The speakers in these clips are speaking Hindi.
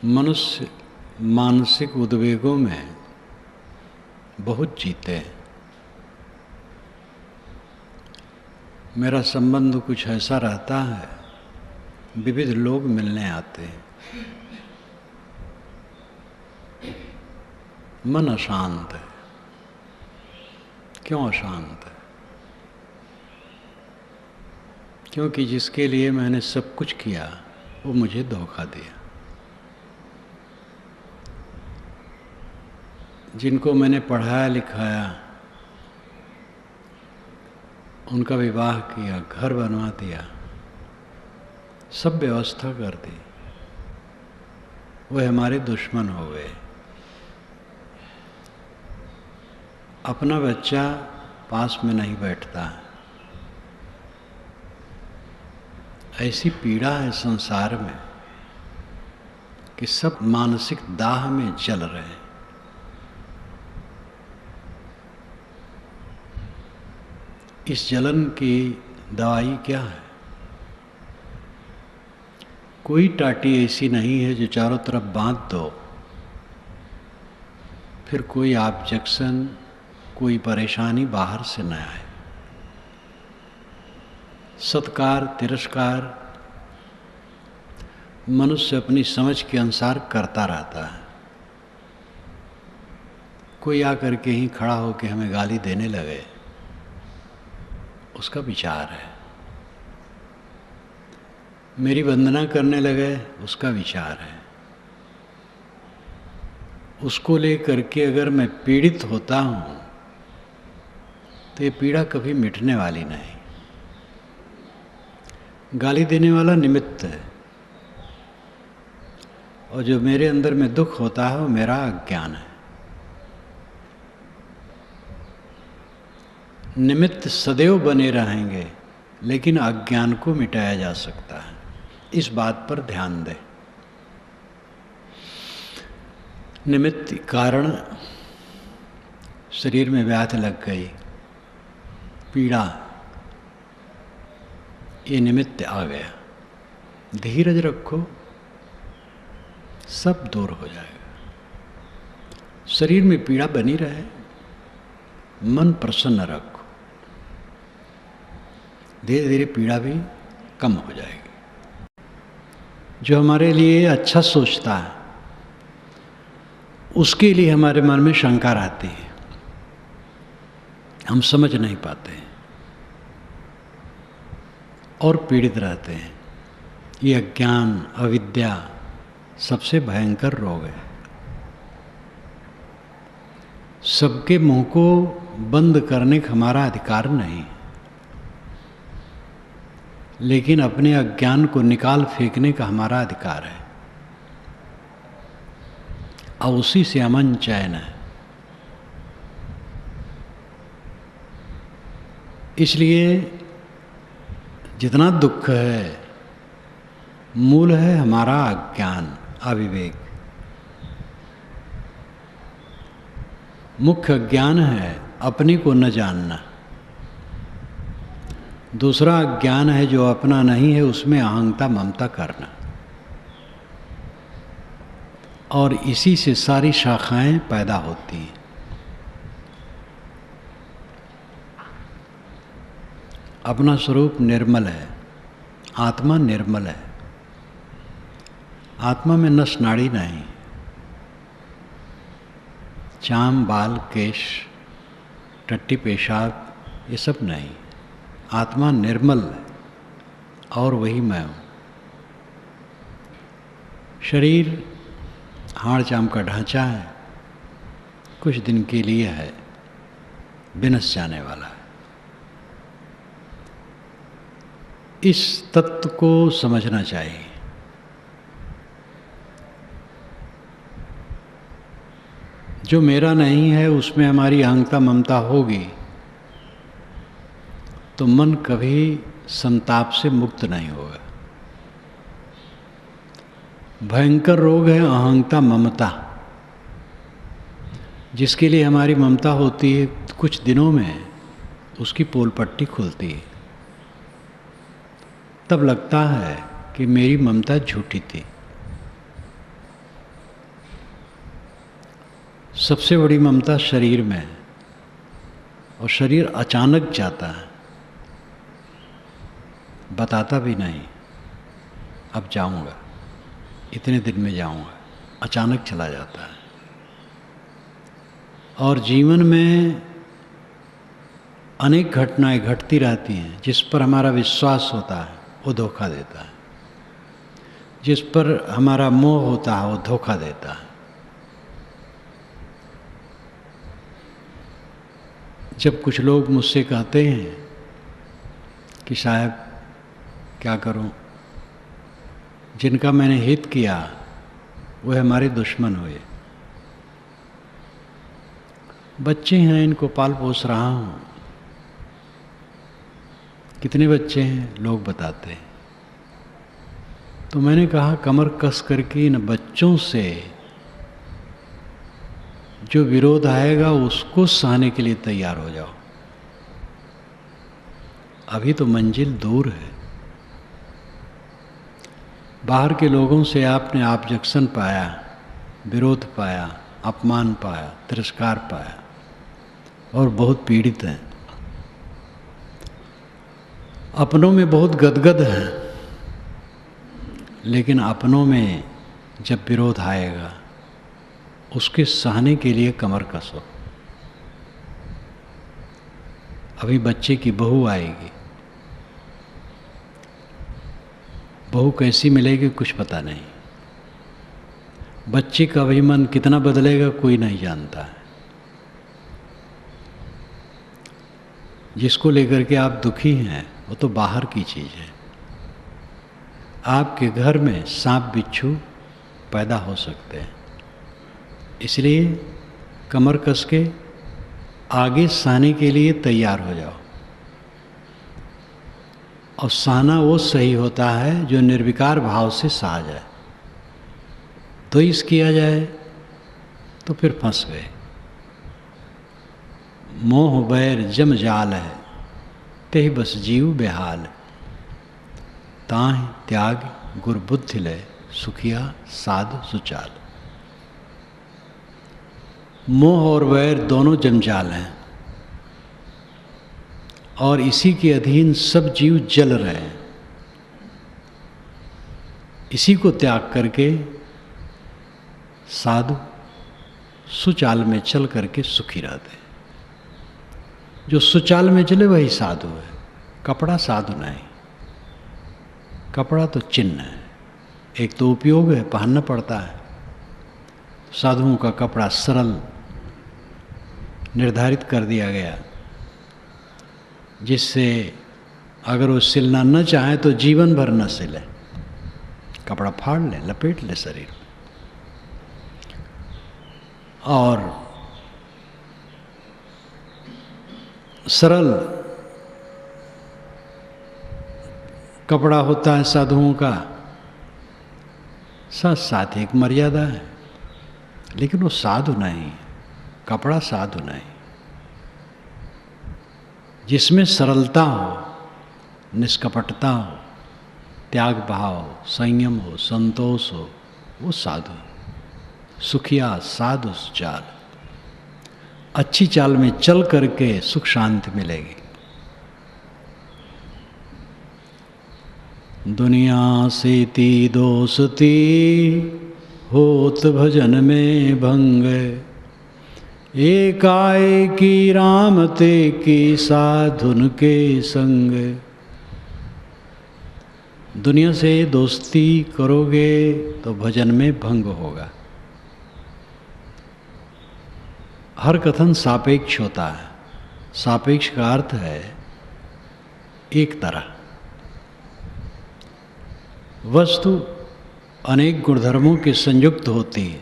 मनुष्य मानसिक उद्वेगों में बहुत जीते हैं। मेरा संबंध कुछ ऐसा रहता है, विविध लोग मिलने आते हैं, मन अशांत है। क्यों अशांत है? क्योंकि जिसके लिए मैंने सब कुछ किया वो मुझे धोखा दिया। जिनको मैंने पढ़ाया लिखाया, उनका विवाह किया, घर बनवा दिया, सब व्यवस्था कर दी, वे हमारे दुश्मन हो गए। अपना बच्चा पास में नहीं बैठता। ऐसी पीड़ा है संसार में कि सब मानसिक दाह में जल रहे हैं। इस जलन की दवाई क्या है? कोई टाटी ऐसी नहीं है जो चारों तरफ बांध दो, फिर कोई ऑब्जेक्शन, कोई परेशानी बाहर से न आए। सत्कार तिरस्कार मनुष्य अपनी समझ के अनुसार करता रहता है। कोई आकर के ही खड़ा होकर हमें गाली देने लगे, उसका विचार है। मेरी वंदना करने लगे, उसका विचार है। उसको लेकर के अगर मैं पीड़ित होता हूँ तो ये पीड़ा कभी मिटने वाली नहीं। गाली देने वाला निमित्त है, और जो मेरे अंदर में दुख होता है वो मेरा अज्ञान है। निमित्त सदैव बने रहेंगे, लेकिन अज्ञान को मिटाया जा सकता है। इस बात पर ध्यान दें। निमित्त कारण शरीर में व्याधि लग गई, पीड़ा, ये निमित्त आ गया। धीरज रखो, सब दूर हो जाएगा। शरीर में पीड़ा बनी रहे, मन प्रसन्न रखो, धीरे धीरे पीड़ा भी कम हो जाएगी। जो हमारे लिए अच्छा सोचता है उसके लिए हमारे मन में शंका रहती है, हम समझ नहीं पाते और पीड़ित रहते हैं। ये अज्ञान, अविद्या सबसे भयंकर रोग है। सबके मुंह को बंद करने का हमारा अधिकार नहीं, लेकिन अपने अज्ञान को निकाल फेंकने का हमारा अधिकार है, और उसी से अमन चैन है। इसलिए जितना दुख है, मूल है हमारा अज्ञान, अविवेक। मुख्य अज्ञान है अपने को न जानना। दूसरा अज्ञान है जो अपना नहीं है, उसमें अहंता ममता करना। और इसी से सारी शाखाएं पैदा होती हैं। अपना स्वरूप निर्मल है, आत्मा निर्मल है। आत्मा में नस नाड़ी नहीं, चाम बाल केश टट्टी पेशाब ये सब नहीं। आत्मा निर्मल है, और वही मैं हूँ। शरीर हाड़ चाम का ढांचा है, कुछ दिन के लिए है, विनश जाने वाला है। इस तत्व को समझना चाहिए। जो मेरा नहीं है उसमें हमारी अहंता ममता होगी तो मन कभी संताप से मुक्त नहीं होगा। भयंकर रोग है अहंता ममता। जिसके लिए हमारी ममता होती है, कुछ दिनों में उसकी पोल पट्टी खुलती है। तब लगता है कि मेरी ममता झूठी थी। सबसे बड़ी ममता शरीर में है, और शरीर अचानक जाता है, बताता भी नहीं अब जाऊंगा, इतने दिन में जाऊंगा, अचानक चला जाता है। और जीवन में अनेक घटनाएं घटती रहती हैं, जिस पर हमारा विश्वास होता है वो धोखा देता है, जिस पर हमारा मोह होता है वो धोखा देता है। जब कुछ लोग मुझसे कहते हैं कि साहब क्या करूं, जिनका मैंने हित किया वह हमारे दुश्मन हुए, बच्चे हैं इनको पाल पोस रहा हूं, कितने बच्चे हैं लोग बताते हैं। तो मैंने कहा कमर कस करके इन बच्चों से जो विरोध आएगा उसको सहने के लिए तैयार हो जाओ। अभी तो मंजिल दूर है। बाहर के लोगों से आपने ऑब्जेक्शन पाया, विरोध पाया, अपमान पाया, तिरस्कार पाया और बहुत पीड़ित हैं। अपनों में बहुत गदगद हैं, लेकिन अपनों में जब विरोध आएगा उसके सहने के लिए कमर कसो। अभी बच्चे की बहू आएगी, बहू कैसी मिलेगी कुछ पता नहीं, बच्चे का भी मन कितना बदलेगा कोई नहीं जानता है। जिसको लेकर के आप दुखी हैं वो तो बाहर की चीज़ है। आपके घर में सांप बिच्छू पैदा हो सकते हैं, इसलिए कमर कस के आगे सहने के लिए तैयार हो जाओ। और सहना वो सही होता है जो निर्विकार भाव से सहा जाए। तो इस किया जाए तो फिर फंस गए। मोह बैर जम जाल है, तेहि बस जीव बेहाल। ताहि त्याग गुर बुद्धि लय, सुखिया साध सुचाल। मोह और वैर दोनों जंजाल हैं, और इसी के अधीन सब जीव जल रहे हैं। इसी को त्याग करके साधु सुचाल में चल करके सुखी रहते हैं। जो सुचाल में चले वही साधु है। कपड़ा साधु नहीं, कपड़ा तो चिन्ह है, एक तो उपयोग है, पहनना पड़ता है। साधुओं का कपड़ा सरल निर्धारित कर दिया गया, जिससे अगर वो सिलना न चाहे तो जीवन भर न सिले, कपड़ा फाड़ ले, लपेट ले शरीर। और सरल कपड़ा होता है साधुओं का, साथ एक मर्यादा है, लेकिन वो साधु नहीं, कपड़ा साधु नहीं। जिसमें सरलता हो, निष्कपटता हो, त्याग भाव हो, संयम हो, संतोष हो, वो साधु। सुखिया साधु चाल, अच्छी चाल में चल करके सुख शांति मिलेगी। दुनिया से ती दोस्ती, होत भजन में भंग। एकाए की राम ते की साधुन के संग। दुनिया से दोस्ती करोगे तो भजन में भंग होगा। हर कथन सापेक्ष होता है। सापेक्ष का अर्थ है एक तरह। वस्तु अनेक गुणधर्मों के संयुक्त होती है।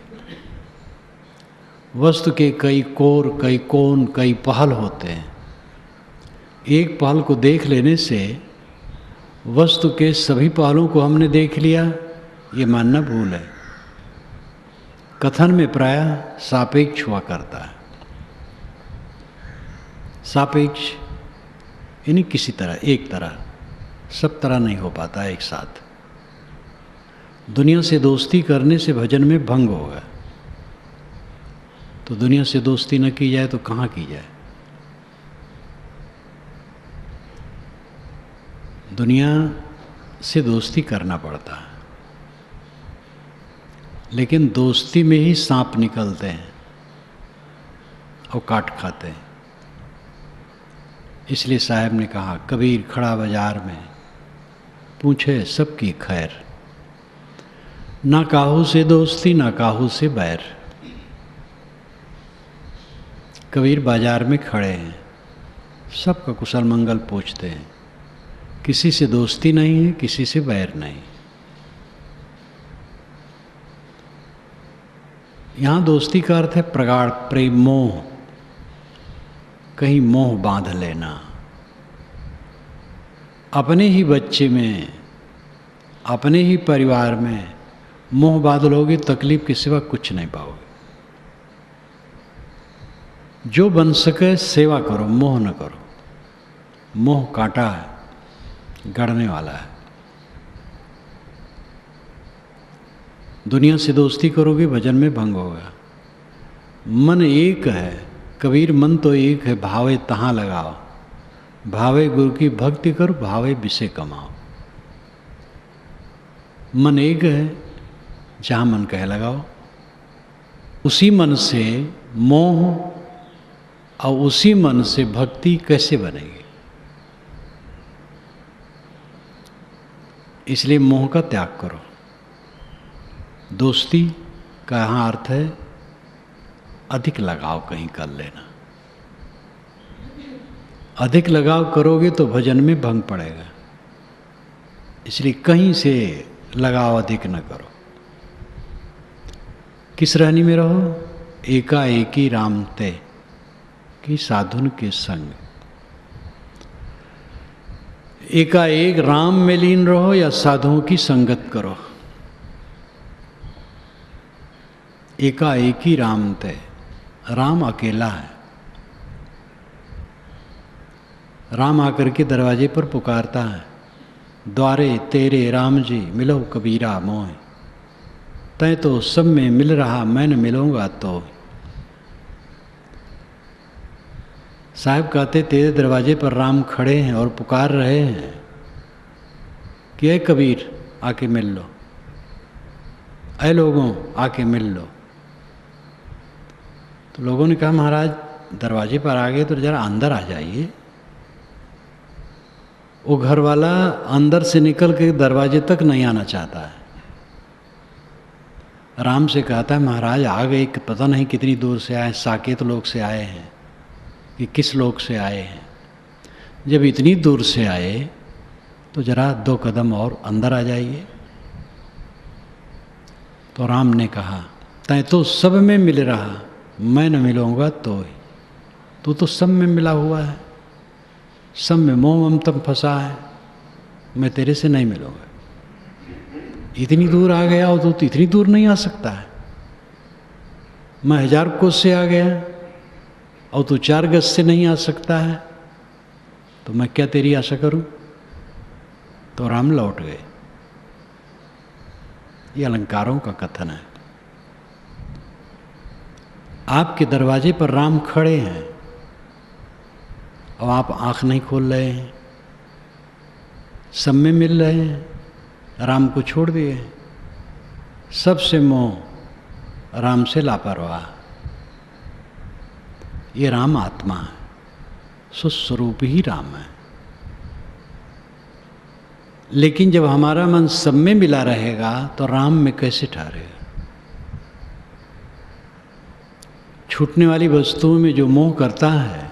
वस्तु के कई कोर, कई कोण, कई पहल होते हैं। एक पहल को देख लेने से वस्तु के सभी पहलुओं को हमने देख लिया, ये मानना भूल है। कथन में प्रायः सापेक्ष हुआ करता है। सापेक्ष यानी किसी तरह, एक तरह, सब तरह नहीं हो पाता एक साथ। दुनिया से दोस्ती करने से भजन में भंग होगा। तो दुनिया से दोस्ती न की जाए तो कहाँ की जाए? दुनिया से दोस्ती करना पड़ता है, लेकिन दोस्ती में ही सांप निकलते हैं और काट खाते हैं। इसलिए साहब ने कहा, कबीर खड़ा बाजार में पूछे सबकी खैर, ना काहू से दोस्ती ना काहू से बैर। कबीर बाजार में खड़े हैं, सबका कुशल मंगल पूछते हैं, किसी से दोस्ती नहीं है, किसी से बैर नहीं। यहाँ दोस्ती का अर्थ है प्रगाढ़ प्रेम मोह, कहीं मोह बांध लेना। अपने ही बच्चे में, अपने ही परिवार में मोह बांध लोगे, तकलीफ के सिवा कुछ नहीं पाओगे। जो बन सके सेवा करो, मोह न करो। मोह कांटा है, गड़ने वाला है। दुनिया से दोस्ती करोगे, भजन में भंग होगा। मन एक है, कबीर मन तो एक है, भावे तहाँ लगाओ। भावे गुरु की भक्ति करो, भावे विषय कमाओ। मन एक है, जहाँ मन कहे लगाओ। उसी मन से मोह और उसी मन से भक्ति कैसे बनेगी? इसलिए मोह का त्याग करो। दोस्ती का यहाँ अर्थ है अधिक लगाव कहीं कर लेना। अधिक लगाव करोगे तो भजन में भंग पड़ेगा। इसलिए कहीं से लगाव अधिक न करो। किस रहनी में रहो? एकाएकी राम ते कि साधुन के संग। एकाएक राम में लीन रहो या साधुओं की संगत करो। एकाएकी राम ते, राम अकेला है। राम आकर के दरवाजे पर पुकारता है, द्वारे तेरे राम जी मिलो कबीरा मोह। तय तो सब में मिल रहा, मैं न मिलूंगा तो। साहब कहते, तेरे दरवाजे पर राम खड़े हैं और पुकार रहे हैं कि ऐ कबीर आके मिल लो, ऐ लोगों आके मिल लो। तो लोगों ने कहा, महाराज दरवाजे पर आ गए तो जरा अंदर आ जाइए। वो घर वाला अंदर से निकल के दरवाजे तक नहीं आना चाहता है। राम से कहता है, महाराज आ गए, पता नहीं कितनी दूर से आए, साकेत लोक से आए हैं कि किस लोक से आए हैं। जब इतनी दूर से आए तो जरा 2 कदम और अंदर आ जाइए। तो राम ने कहा, तय तो सब में मिल रहा, मैं न मिलूंगा तो। तू तो सब में मिला हुआ है, सब में मोह ममतम फंसा है, मैं तेरे से नहीं मिलूंगा। इतनी दूर आ गया और तू इतनी दूर नहीं आ सकता है। मैं 1000 कोस से आ गया और तू 4 गज से नहीं आ सकता है, तो मैं क्या तेरी आशा करूं? तो राम लौट गए। ये अलंकारों का कथन है। आपके दरवाजे पर राम खड़े हैं और आप आंख नहीं खोल रहे हैं। सब में मिल रहे हैं, राम को छोड़ दिए। सबसे मोह, राम से लापरवाह। ये राम आत्मा है, स्वस्वरूप ही राम है। लेकिन जब हमारा मन सब में मिला रहेगा तो राम में कैसे ठहरेगा? छूटने वाली वस्तुओं में जो मोह करता है,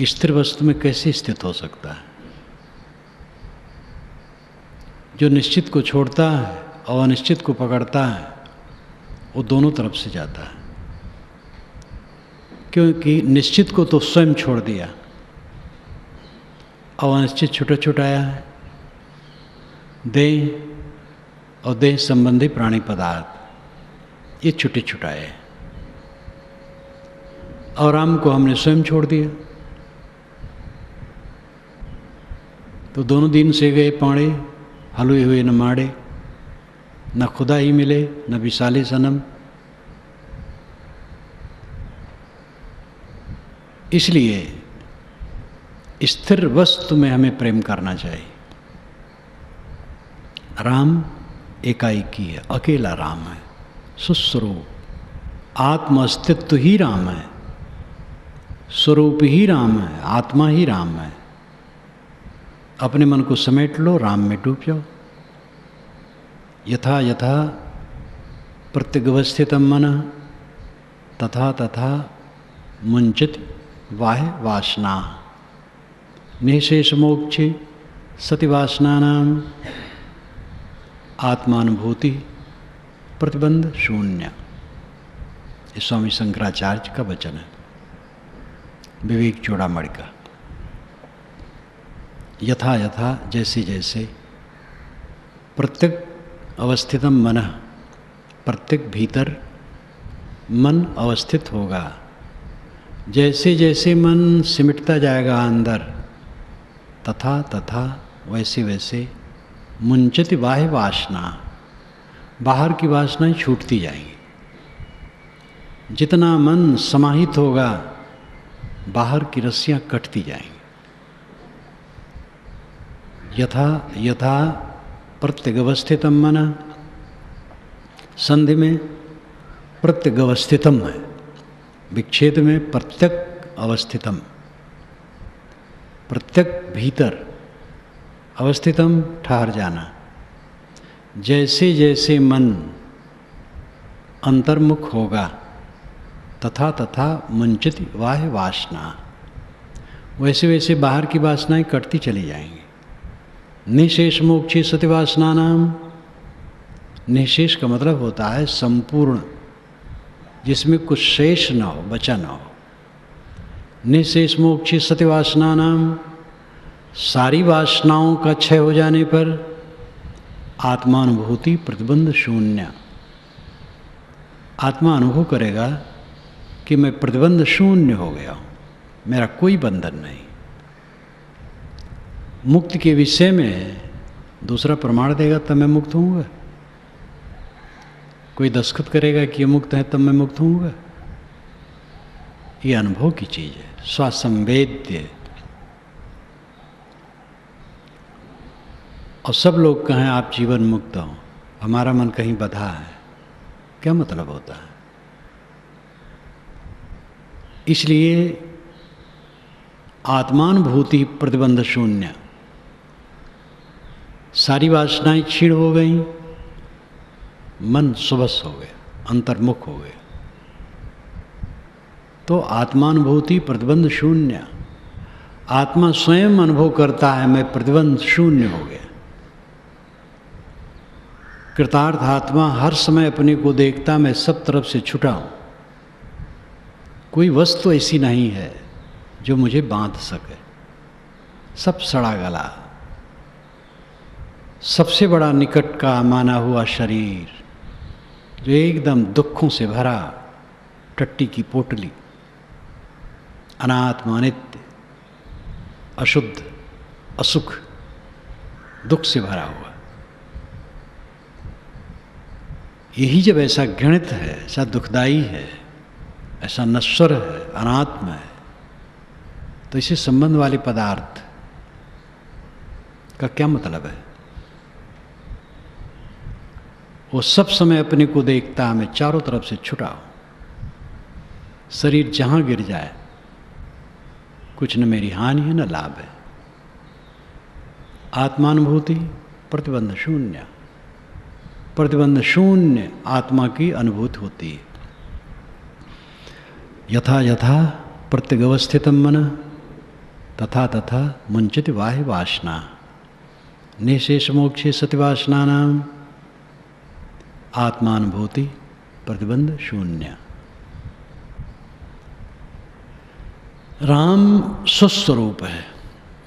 स्थिर वस्तु में कैसे स्थित हो सकता है? जो निश्चित को छोड़ता है और अनिश्चित को पकड़ता है, वो दोनों तरफ से जाता है। क्योंकि निश्चित को तो स्वयं छोड़ दिया और अनिश्चित छुटा छुटाया है। देह और देह संबंधी प्राणी पदार्थ ये छुटे छुटाए, और राम को हमने स्वयं छोड़ दिया। तो दोनों दिन से गए पाड़े, हलुए हुए न माड़े। न खुदा ही मिले न विशाले सनम। इसलिए स्थिर वस्तु में हमें प्रेम करना चाहिए। राम एकाएकी है, अकेला राम है, सुस्वरूप आत्म अस्तित्व ही राम है, स्वरूप ही राम है, आत्मा ही राम है। अपने मन को समेट लो, राम में डूब जाओ। यथा यथा प्रत्यगवस्थितम मन तथा तथा मुंचित वाह्य वासना निशेष मोक्षे सतिवासनानाम आत्मानुभूति प्रतिबंध शून्य। ये स्वामी शंकराचार्य का वचन है, विवेक चूड़ामणि का। यथा यथा जैसे जैसे प्रत्येक अवस्थितम मन, प्रत्येक भीतर मन अवस्थित होगा, जैसे जैसे मन सिमटता जाएगा अंदर, तथा तथा वैसे वैसे मुंचित बाह्य वासना, बाहर की वासनाएं छूटती जाएंगी। जितना मन समाहित होगा, बाहर की रस्सियां कटती जाएंगी। यथा यथा प्रत्यगवस्थितम मन, संधि में प्रत्यगवस्थितम है, विच्छेद में प्रत्यक अवस्थितम, प्रत्यक भीतर, अवस्थितम ठहर जाना। जैसे जैसे मन अंतर्मुख होगा, तथा तथा मुंचित वाह्य वासना, वैसे वैसे बाहर की वासनाएं कटती चली जाएंगी। निशेष मोक्षी सतिवासना नाम, निशेष का मतलब होता है संपूर्ण, जिसमें कुछ शेष न हो, बचा न हो। निशेष मोक्षी सतिवासना नाम, सारी वासनाओं का क्षय हो जाने पर आत्मानुभूति प्रतिबंध शून्य। आत्मा अनुभव करेगा कि मैं प्रतिबंध शून्य हो गया हूँ, मेरा कोई बंधन नहीं। मुक्ति के विषय में दूसरा प्रमाण देगा तब मैं मुक्त होऊंगा। कोई दस्तखत करेगा कि ये मुक्त है तब मैं मुक्त होऊंगा। ये अनुभव की चीज़ है, स्वसंवेद्य। और सब लोग कहें आप जीवन मुक्त हो, हमारा मन कहीं बंधा है, क्या मतलब होता है? इसलिए आत्मानुभूति प्रतिबंध शून्य, सारी वासनाएं क्षीण हो गई, मन सुबस हो गया, अंतर्मुख हो गया, तो आत्मानुभूति प्रतिबंध शून्य। आत्मा स्वयं अनुभव करता है मैं प्रतिबंध शून्य हो गया। कृतार्थ आत्मा हर समय अपने को देखता मैं सब तरफ से छुटा हूं, कोई वस्तु ऐसी नहीं है जो मुझे बांध सके। सब सड़ा गला, सबसे बड़ा निकट का माना हुआ शरीर जो एकदम दुखों से भरा, टट्टी की पोटली, अनात्मा, अनित्य, अशुद्ध, असुख, दुख से भरा हुआ। यही जब ऐसा घृणित है, ऐसा दुखदाई है, ऐसा नश्वर है, अनात्म है, तो इसे संबंध वाले पदार्थ का क्या मतलब है? वो सब समय अपने को देखता मैं चारों तरफ से छुटा हूं। शरीर जहां गिर जाए कुछ न मेरी हानि है न लाभ है। आत्मानुभूति प्रतिबंध शून्य, प्रतिबंध शून्य आत्मा की अनुभूति होती है। यथा यथा प्रत्यगवस्थितम मन तथा तथा मुंचित वाह्य वासना निशेष मोक्षे सतिवासना नाम आत्मानुभूति प्रतिबंध शून्य। राम सुस्वरूप है,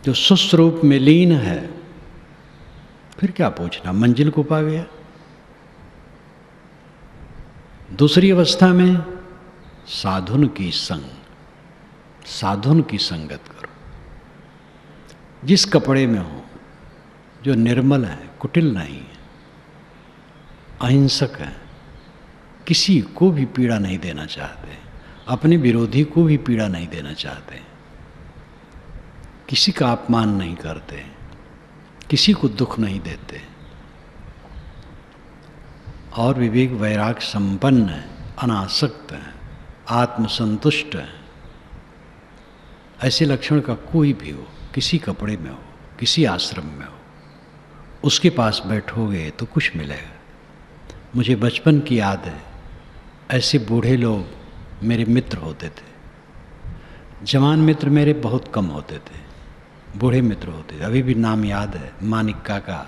जो सुस्वरूप में लीन है, फिर क्या पूछना, मंजिल को पा गया। दूसरी अवस्था में साधुन की संग, साधुन की संगत करो। जिस कपड़े में हो, जो निर्मल है, कुटिल नहीं है, अहिंसक है, किसी को भी पीड़ा नहीं देना चाहते, अपने विरोधी को भी पीड़ा नहीं देना चाहते, किसी का अपमान नहीं करते, किसी को दुख नहीं देते, और विवेक वैराग संपन्न है, अनासक्त है, आत्मसंतुष्ट है। ऐसे लक्षण का कोई भी हो, किसी कपड़े में हो, किसी आश्रम में हो, उसके पास बैठोगे तो कुछ मिलेगा। मुझे बचपन की याद है, ऐसे बूढ़े लोग मेरे मित्र होते थे। जवान मित्र मेरे बहुत कम होते थे, बूढ़े मित्र होते थे। अभी भी नाम याद है, मानिक काका,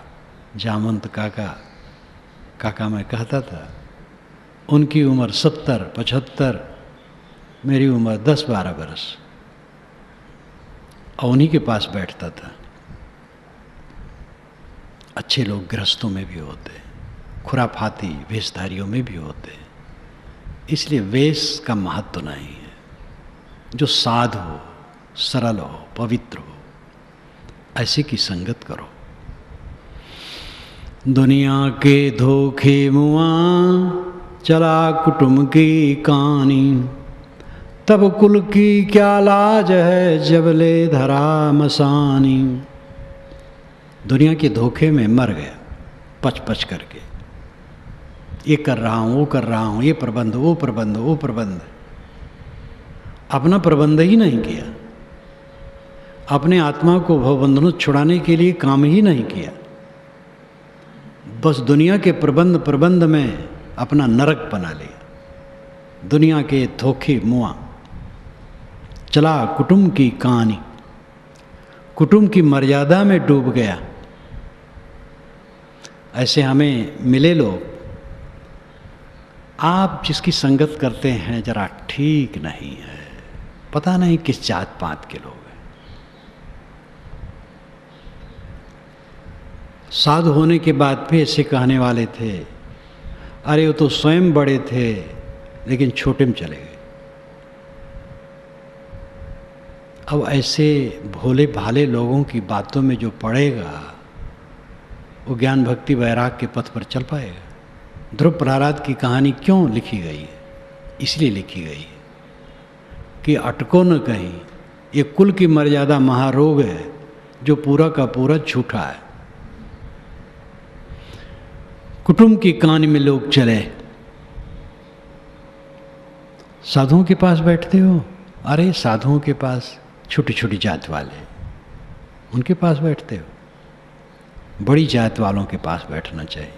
जामवंत काका। काका मैं कहता था। उनकी उम्र 70-75, मेरी उम्र 10-12 बरस, और उन्हीं के पास बैठता था। अच्छे लोग गृहस्थों में भी होते, खुराफाती वेशधारियों में भी होते, इसलिए वेश का महत्व नहीं है। जो साध हो, सरल हो, पवित्र हो, ऐसे की संगत करो। दुनिया के धोखे मुआ चला कुटुंब की कहानी, तब कुल की क्या लाज है जब ले धरा मसानी। दुनिया के धोखे में मर गया पच पच करके, ये कर रहा हूँ, वो कर रहा हूँ, ये प्रबंध, वो प्रबंध, वो प्रबंध। अपना प्रबंध ही नहीं किया, अपने आत्मा को भवबंधनों छुड़ाने के लिए काम ही नहीं किया। बस दुनिया के प्रबंध में अपना नरक बना लिया। दुनिया के धोखे मुआ चला कुटुंब की कहानी, कुटुंब की मर्यादा में डूब गया। ऐसे हमें मिले लोग, आप जिसकी संगत करते हैं जरा ठीक नहीं है, पता नहीं किस जात पात के लोग हैं। साधु होने के बाद भी ऐसे कहने वाले थे, अरे वो तो स्वयं बड़े थे लेकिन छोटे में चले गए। अब ऐसे भोले भाले लोगों की बातों में जो पड़ेगा वो ज्ञान भक्ति वैराग के पथ पर चल पाएगा। ध्रुव प्रहलाद की कहानी क्यों लिखी गई है? इसलिए लिखी गई है कि अटको न कहीं, ये कुल की मर्यादा महारोग है जो पूरा का पूरा झूठा है। कुटुंब की कहानी में लोग चले, साधुओं के पास बैठते हो, अरे साधुओं के पास छोटी छोटी जात वाले, उनके पास बैठते हो। बड़ी जात वालों के पास बैठना चाहिए।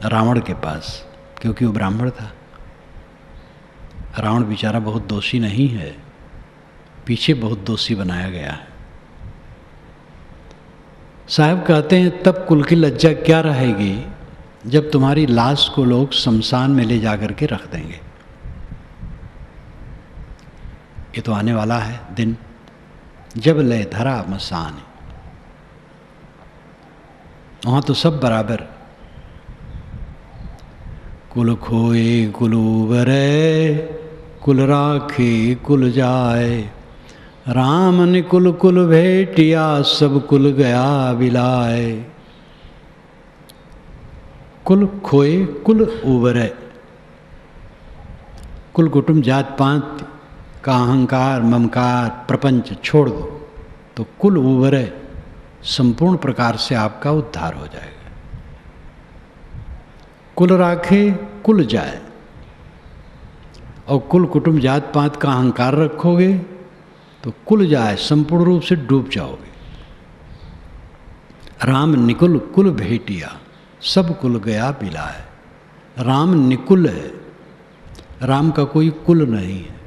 रावण के पास, क्योंकि वो ब्राह्मण था। रावण बेचारा बहुत दोषी नहीं है, पीछे बहुत दोषी बनाया गया है। साहब कहते हैं तब कुल की लज्जा क्या रहेगी जब तुम्हारी लाश को लोग शमशान में ले जाकर के रख देंगे। ये तो आने वाला है दिन जब ले धरा मसान, वहां तो सब बराबर। कुल खोए कुल उबरे, कुल राखे कुल जाए, राम ने कुल कुल भेटिया, सब कुल गया बिलाए। कुल खोए कुल उबरे, कुल कुटुंब जात पात का अहंकार ममकार प्रपंच छोड़ दो तो कुल उबरे, संपूर्ण प्रकार से आपका उद्धार हो जाएगा। कुल राखे कुल जाए, और कुल कुटुंब जात पात का अहंकार रखोगे तो कुल जाए, संपूर्ण रूप से डूब जाओगे। राम निकुल कुल भेटिया, सब कुल गया बिलाए। राम निकुल है, राम का कोई कुल नहीं है।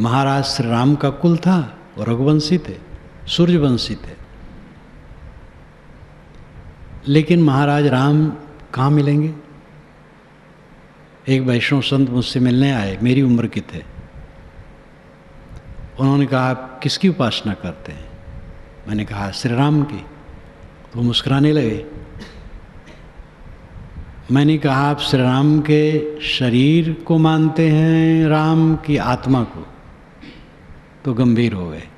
महाराज श्री राम का कुल था, वो रघुवंशी थे, सूर्यवंशी थे। लेकिन महाराज राम कहाँ मिलेंगे? एक वैष्णव संत मुझसे मिलने आए, मेरी उम्र के थे। उन्होंने कहा आप किसकी उपासना करते हैं? मैंने कहा श्री राम की। तो वो मुस्कुराने लगे। मैंने कहा आप श्री राम के शरीर को मानते हैं, राम की आत्मा को? तो गंभीर हो गए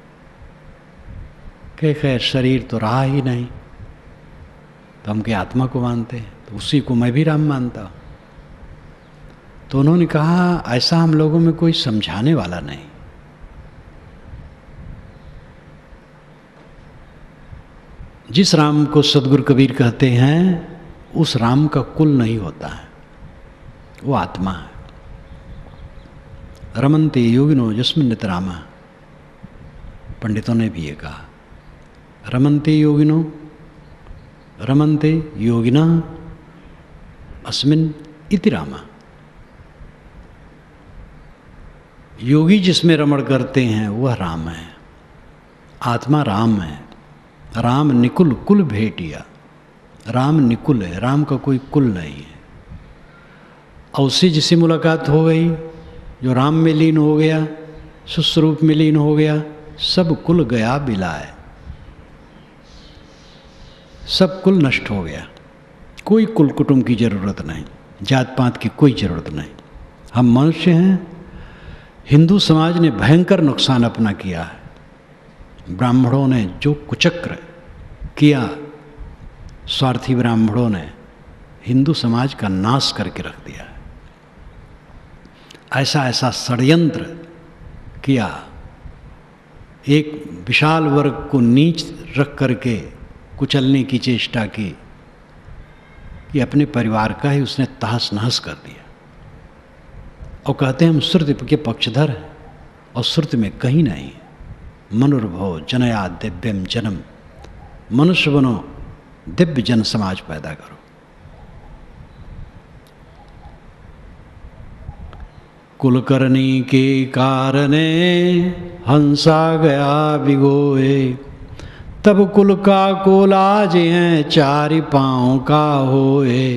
कि खैर शरीर तो रहा ही नहीं, तो हम के आत्मा को मानते हैं, तो उसी को मैं भी राम मानता हूँ। तो उन्होंने कहा ऐसा हम लोगों में कोई समझाने वाला नहीं। जिस राम को सदगुरु कबीर कहते हैं उस राम का कुल नहीं होता है, वो आत्मा है। रमन्ते योगिनो यस्मिन् नितरामा, पंडितों ने भी ये कहा। रमन्ते योगिनो, रमन्ते योगिना अस्मिन् इति रामा। योगी जिसमें रमण करते हैं वह राम है, आत्मा राम है। राम निकुल कुल भेटिया, राम निकुल है, राम का कोई कुल नहीं है। और उससे जिससे मुलाकात हो गई, जो राम में लीन हो गया, सुस्वरूप में लीन हो गया, सब कुल गया बिलाए, सब कुल नष्ट हो गया। कोई कुल कुटुंब की जरूरत नहीं, जात पात की कोई जरूरत नहीं। हम मनुष्य हैं। हिंदू समाज ने भयंकर नुकसान अपना किया है। ब्राह्मणों ने जो कुचक्र किया, स्वार्थी ब्राह्मणों ने हिंदू समाज का नाश करके रख दिया है। ऐसा ऐसा षड्यंत्र किया, एक विशाल वर्ग को नीच रख करके कुचलने की चेष्टा की कि अपने परिवार का ही उसने तहस नहस कर दिया। और कहते हैं हम श्रुति के पक्षधर हैं, और श्रुति में कहीं नहीं है। मनुर्भव जनया दिव्यम जन्म, मनुष्य बनो, दिव्य जन समाज पैदा करो। कुलकर्णी के कारणे हंसा गया बिगोए, तब कुल का कोलाज हैं चारि पाँव का होए।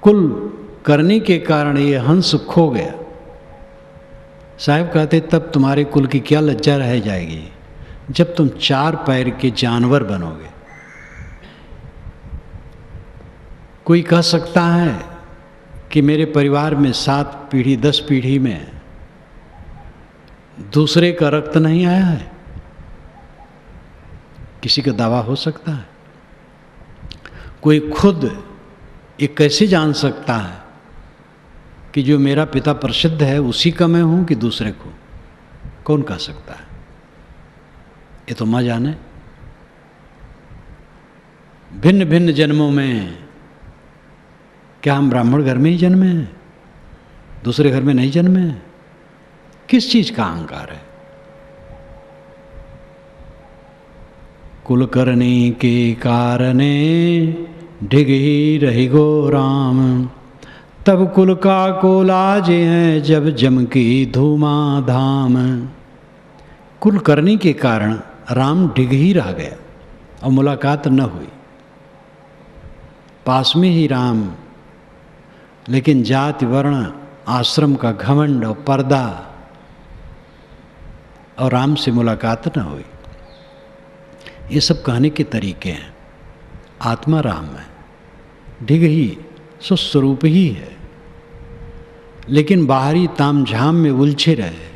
कुल करने के कारण ये हंस खो गया। साहब कहते तब तुम्हारे कुल की क्या लज्जा रह जाएगी जब तुम 4 पैर के जानवर बनोगे। कोई कह सकता है कि मेरे परिवार में 7 पीढ़ी 10 पीढ़ी में दूसरे का रक्त नहीं आया है? किसी का दावा हो सकता है? कोई खुद ये कैसे जान सकता है कि जो मेरा पिता प्रसिद्ध है उसी का मैं हूं कि दूसरे को? कौन कह सकता है? ये तो मां जाने। भिन्न भिन्न जन्मों में क्या हम ब्राह्मण घर में ही जन्मे हैं, दूसरे घर में नहीं जन्मे हैं? किस चीज का अहंकार है? कुलकर्णी के कारणे ढिग ही रही गो राम, तब कुल का कोलाज हैं जब जम की धूमा धाम। कुल करने के कारण राम ढिग ही रह गया और मुलाकात न हुई। पास में ही राम, लेकिन जाति वर्ण आश्रम का घमंड और पर्दा, और राम से मुलाकात न हुई। ये सब कहने के तरीके हैं। आत्मा राम है, ढिग ही स्वस्वरूप ही है, लेकिन बाहरी तामझाम में उलझे रहे,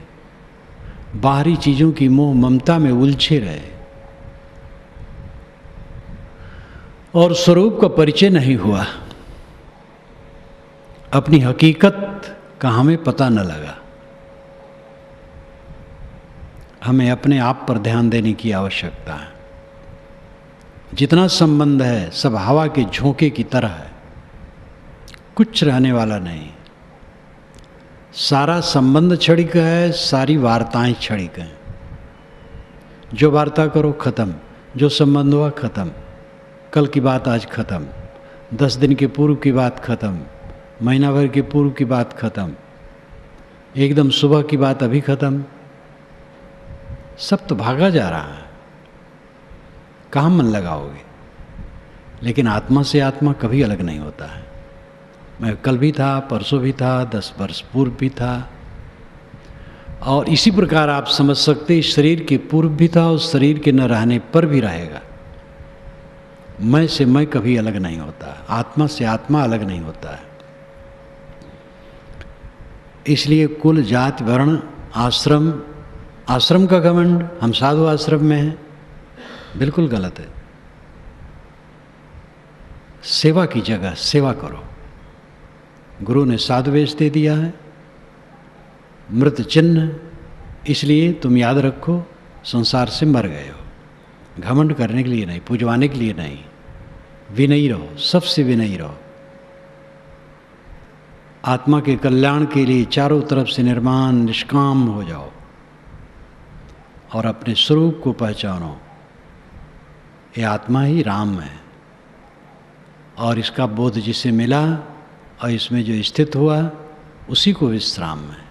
बाहरी चीजों की मोह ममता में उलझे रहे और स्वरूप का परिचय नहीं हुआ। अपनी हकीकत का हमें पता न लगा। हमें अपने आप पर ध्यान देने की आवश्यकता है। जितना संबंध है सब हवा के झोंके की तरह है, कुछ रहने वाला नहीं। सारा संबंध क्षणिक है, सारी वार्ताएं क्षणिक हैं। जो वार्ता करो खत्म, जो संबंध हुआ खत्म, कल की बात आज खत्म, 10 दिन के पूर्व की बात खत्म, महीना भर के पूर्व की बात खत्म, एकदम सुबह की बात अभी खत्म। सब तो भागा जा रहा है, कहाँ मन लगाओगे? लेकिन आत्मा से आत्मा कभी अलग नहीं होता है। मैं कल भी था, परसों भी था, 10 वर्ष पूर्व भी था, और इसी प्रकार आप समझ सकते शरीर के पूर्व भी था और शरीर के न रहने पर भी रहेगा। मैं से मैं कभी अलग नहीं होता, आत्मा से आत्मा अलग नहीं होता है। इसलिए कुल जाति वर्ण आश्रम, आश्रम का घमंड, हम साधु आश्रम में हैं, बिल्कुल गलत है। सेवा की जगह सेवा करो। गुरु ने साधुवेश दे दिया है, मृत चिन्ह, इसलिए तुम याद रखो संसार से मर गए हो। घमंड करने के लिए नहीं, पूजवाने के लिए नहीं, विनयी रहो, सबसे विनयी रहो। आत्मा के कल्याण के लिए चारों तरफ से निर्माण निष्काम हो जाओ और अपने स्वरूप को पहचानो। ये आत्मा ही राम है और इसका बोध जिसे मिला और इसमें जो स्थित हुआ उसी को विश्राम है।